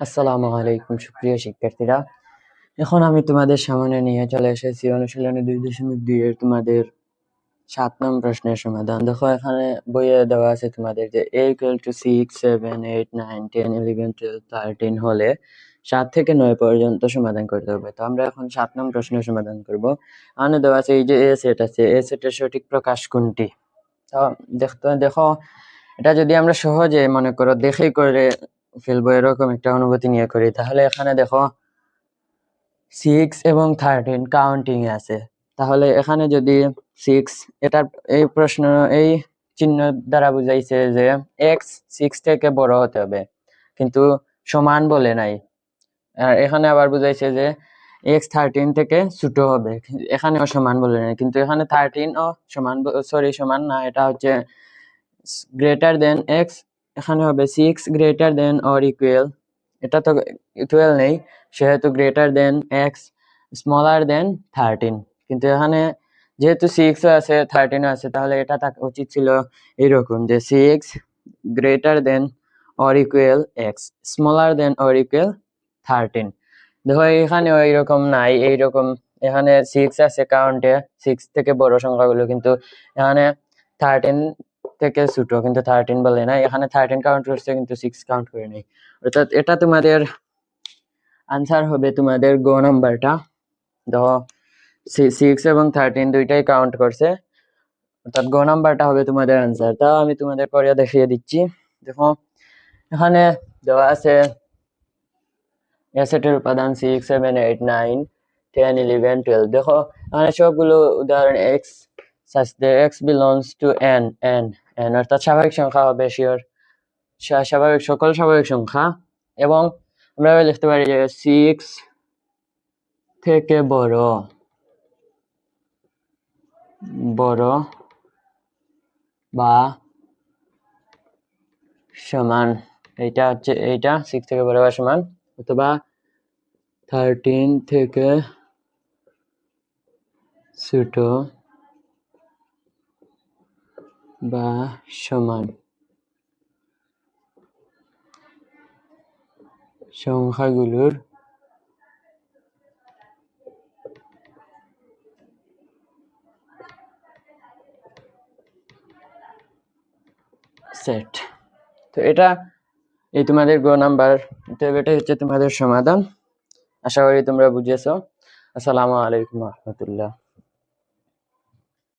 আসসালামু আলাইকুম সুপ্রিয় শিক্ষার্থীরা। এখন আমি তোমাদের সামনে নিয়ে চলে এসেছি অনুশীলনী 2.2 এর তোমাদের 7 নং প্রশ্নের সমাধান। দেখো এখানে বইয়ে দেওয়া আছে তোমাদের যে a = 6, 7, 8, 9, 10, 11, 12, 13 হলে 7 থেকে 9 পর্যন্ত সমাধান করতে হবে। তো আমরা এখন 7 নং প্রশ্নের সমাধান করব। এখানে দেওয়া আছে এই যে a সেট আছে, a সেটের সঠিক প্রকাশ কোনটি? তো দেখো এটা যদি আমরা সহজে মনে করো দেখেই করে ফেলবো এরকম একটা অনুভূতি নিয়ে করি, তাহলে এখানে দেখো 6 এবং 13 কাউন্টিং এ আছে। তাহলে এখানে যদি 6 এটার এই প্রশ্ন এই চিহ্ন দ্বারা বুঝাইছে যে x 6 থেকে বড় হতে হবে, কিন্তু সমান বলে নাই। আর এখানে আবার বুঝাইছে যে x 13 থেকে ছোট হবে, এখানেও সমান বলে নাই, কিন্তু এখানে 13 ও সমান, সমান না, এটা হচ্ছে গ্রেটার দেন x, এখানে হবে 6 গ্রেটার দেন অর ইকুয়াল, এটা তো ইকুয়াল নেই, সেহেতু গ্রেটার দেন x স্মলার দেন 13, কিন্তু এখানে যেহেতু 6 আছে 13 আছে, তাহলে এটা থাকা উচিত ছিল এরকম যে 6 greater than or equal x smaller than or equal 13। দেখো এখানে এইরকম নাই, এইরকম এখানে 6 আছে কাউন্টে, 6 থেকে বড় সংখ্যাগুলো, কিন্তু এখানে 13 থেকে ছোট, কিন্তু 13 বলে না, এখানে 13 কাউন্ট করছে কিন্তু 6 কাউন্ট করে নাই। অর্থাৎ এটা তোমাদের আনসার হবে তোমাদের গ নাম্বারটা। দেখো 6 এবং 13 দুইটাই কাউন্ট করছে, অর্থাৎ গ নাম্বারটা হবে তোমাদের আনসার। তাও আমি তোমাদের করে দেখিয়ে দিচ্ছি। দেখো এখানে দেওয়া আছে সেটের উপাদান 6, 7, 8, 9, 10, 11, 12। দেখো এখানে সবগুলো উদাহরণ x such that x belongs to n, অর্থাৎ স্বাভাবিক সংখ্যা হবে, শিওর স্বাভাবিক, সকল স্বাভাবিক সংখ্যা। এবং আমরা লিখতে পারি যে 6 থেকে বড় বা সমান, এইটা হচ্ছে এইটা 6 থেকে বড় বা সমান, অথবা 13 থেকে ছোট বা সমান সংখ্যাগুলোর সেট। তো এটা এই তোমাদের গ নাম্বার, তো এটা হচ্ছে তোমাদের সমাধান। আশা করি তোমরা বুঝেছো। আসসালামু আলাইকুম ওয়া রাহমাতুল্লাহ।